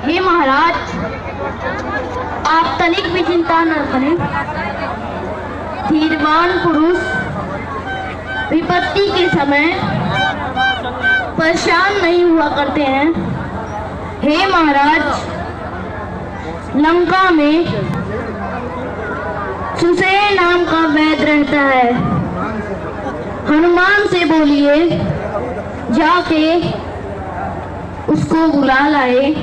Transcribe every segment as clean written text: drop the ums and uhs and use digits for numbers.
हे महाराज, आप तनिक भी चिंता न करें। धीरवान पुरुष विपत्ति के समय परेशान नहीं हुआ करते हैं। हे महाराज, लंका में सुसेन नाम का वैद्य रहता है। हनुमान से बोलिए जाके उसको बुला लाए।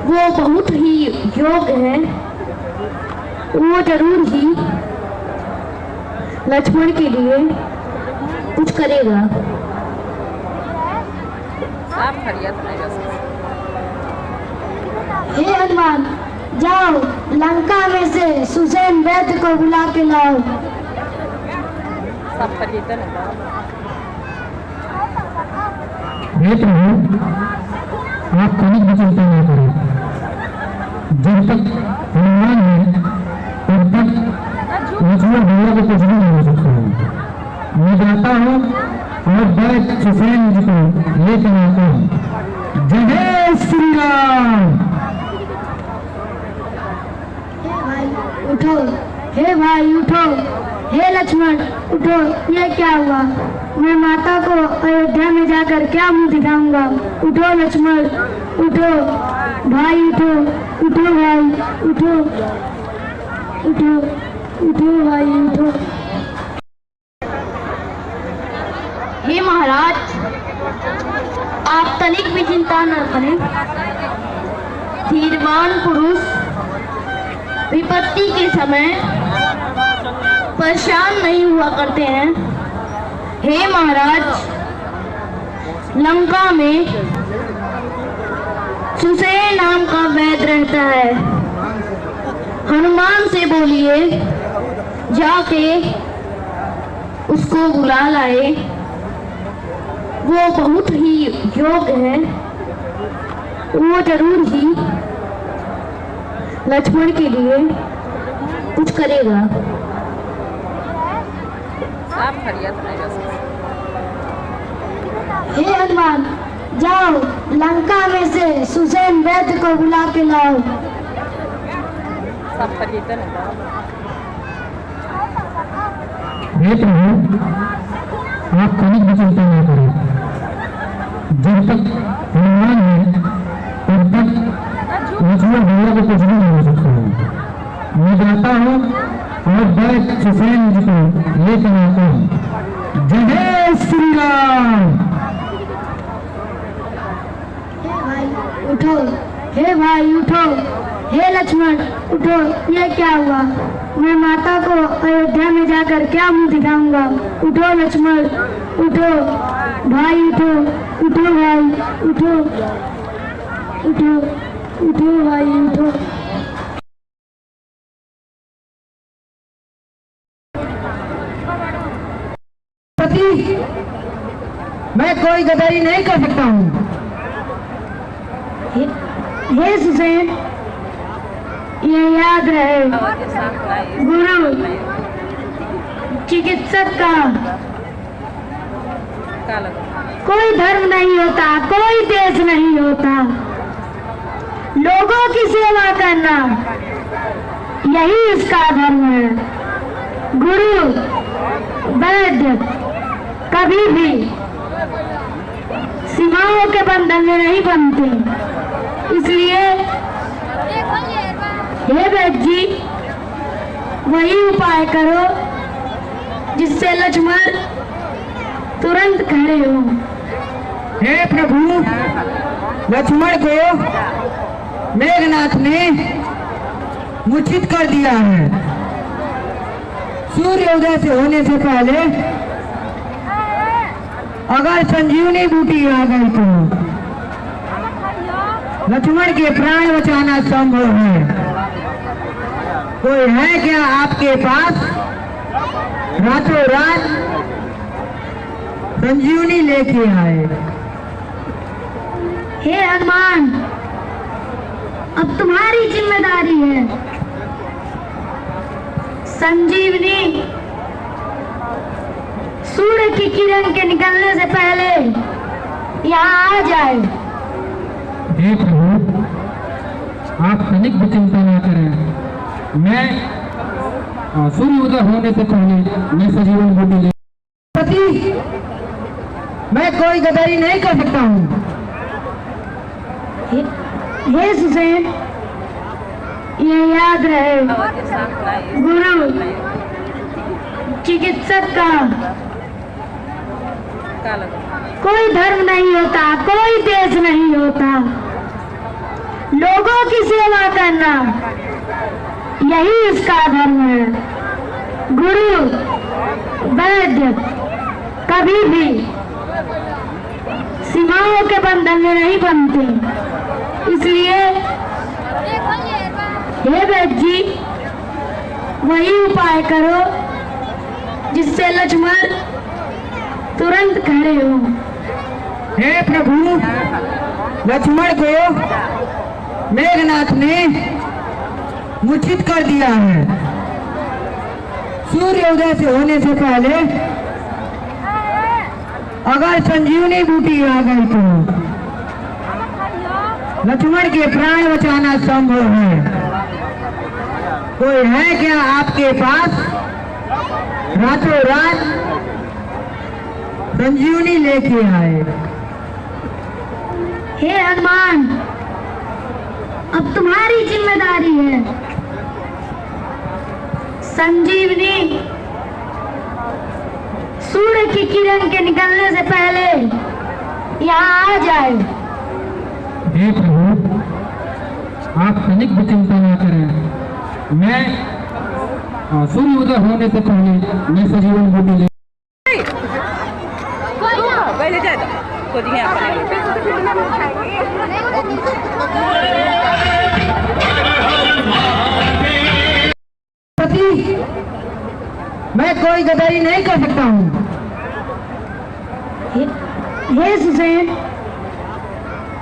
वो बहुत ही योग्य है। वो जरूर ही लक्ष्मण के लिए कुछ करेगा। हे हनुमान, जाओ लंका में से सुसेन वैद्य को बुला के लाओ। हे प्रभु, आप तनिक भी चिंता न करें। जब तक हनुमान है तब तक लक्ष्मण भैया को कुछ भी नहीं हो सकता है। मैं जाता हूँ और वैद्य सुसेन जी को लेकर आता हूँ। जय श्री राम। उठो, हे भाई उठो। हे लक्ष्मण उठो। ये क्या हुआ? मैं माता को अयोध्या में जाकर क्या मुंह दिखाऊंगा? उठो लक्ष्मण, उठो भाई, उठो उठो भाई, उठो उठो उठो भाई, उठो। हे महाराज, आप तनिक भी चिंता न करें। धीरवान पुरुष विपत्ति के समय परेशान नहीं हुआ करते हैं। हे महाराज, लंका में सुसेन नाम का वैद्य रहता है। हनुमान से बोलिए जाके उसको बुला लाए। वो बहुत ही योग्य है। वो जरूर ही लक्ष्मण के लिए कुछ करेगा। हे हनुमान, जाओ लंका में से सुसेन वैद्य को बुला के लाओ। हे प्रभु, आप तनिक भी चिंता न करें। जब तक हनुमान है तब तक लक्ष्मण भैया को कुछ भी नहीं हो सकता है। मैं जाता हूँ और वैद्य सुसेन जी को लेकर आता हूँ। जय श्री राम। उठो, हे भाई उठो। हे लक्ष्मण उठो। ये क्या हुआ? मैं माता को अयोध्या में जाकर क्या मुंह दिखाऊंगा? उठो लक्ष्मण, उठो भाई, उठो उठो भाई, उठो उठो उठो भाई, उठो। मैं कोई गद्दारी नहीं कर सकता हूँ। हे सुसेन, ये याद रहे, गुरु चिकित्सक का कोई धर्म नहीं होता, कोई देश नहीं होता। लोगों की सेवा करना यही इसका धर्म है। गुरु वैद्य कभी भी सीमाओं के बंधन में नहीं बनते। इसलिए हे वैद्य जी, वही उपाय करो जिससे लक्ष्मण तुरंत खड़े हो। हे प्रभु, लक्ष्मण को मेघनाथ ने मूर्छित कर दिया है। सूर्योदय से होने से पहले अगर संजीवनी बूटी आ गई तो लक्ष्मण के प्राण बचाना संभव है। कोई है क्या आपके पास रातों रात संजीवनी लेके आए? हे हनुमान, अब तुम्हारी जिम्मेदारी है। संजीवनी सूर्य की किरण के निकलने से पहले यहाँ आ जाए। हे प्रभु, आप तनिक भी चिंता न करें। मैं सूर्य उदय होने से पहले मैं सजीवन बूटी ले पति, मैं कोई गद्दारी नहीं कर सकता हूँ। हे सुसैन, ये याद रहे, गुरु चिकित्सक का कोई धर्म नहीं होता, कोई देश नहीं होता। लोगों की सेवा करना यही इसका धर्म है। गुरु वैद्य कभी भी सीमाओं के बंधन में नहीं बनते। इसलिए हे वैद्य जी, वही उपाय करो जिससे लक्ष्मण तुरंत खड़े हो। हे प्रभु, लक्ष्मण को मेघनाथ ने मूर्छित कर दिया है। सूर्य उदय से होने से पहले अगर संजीवनी बूटी आ गई तो लक्ष्मण के प्राण बचाना संभव है। कोई है क्या आपके पास रातों रात संजीवनी लेके आए? हे हनुमान, अब तुम्हारी जिम्मेदारी है। संजीवनी सूर्य की किरण के निकलने से पहले यहाँ आ जाए। हे प्रभु, आप तनिक भी चिंता न करें। मैं सूर्य उदय होने से पहले मैं सजीवन बूटी ले पति, मैं कोई गद्दारी नहीं कर सकता हूँ। हे सुसैन,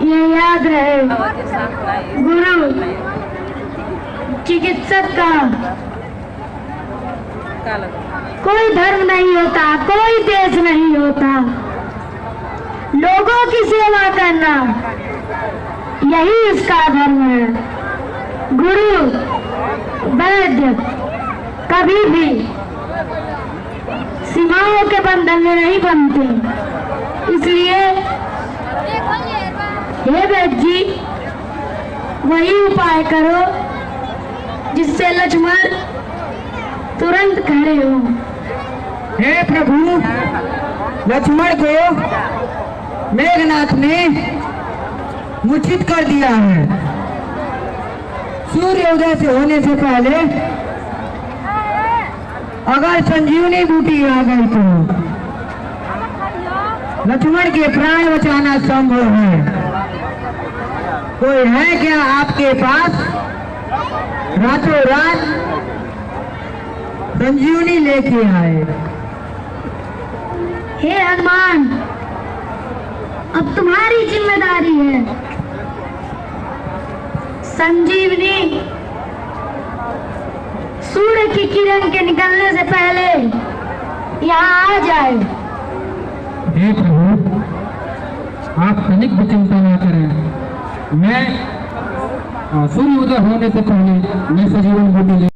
ये याद रहे, गुरु चिकित्सक का कोई धर्म नहीं होता, कोई देश नहीं होता। लोगों की सेवा करना यही इसका धर्म है। गुरु वैद्य कभी भी सीमाओं के बंधन में नहीं बनते। इसलिए हे वैद्य जी, वही उपाय करो जिससे लक्ष्मण तुरंत खड़े हो। हे प्रभु, लक्ष्मण को मेघनाथ ने मूर्छित कर दिया है। सूर्य उदय से होने से पहले अगर संजीवनी बूटी आ गई तो लक्ष्मण के प्राण बचाना संभव है। कोई है क्या आपके पास रातों रात संजीवनी लेके आए? हे हनुमान, अब तुम्हारी जिम्मेदारी है। संजीवनी सूर्य की किरण के निकलने से पहले यहाँ आ जाए। हे प्रभु, आप तनिक भी चिंता न करें। मैं सूर्य उदय होने से पहले मैं सजीवन बूटी ले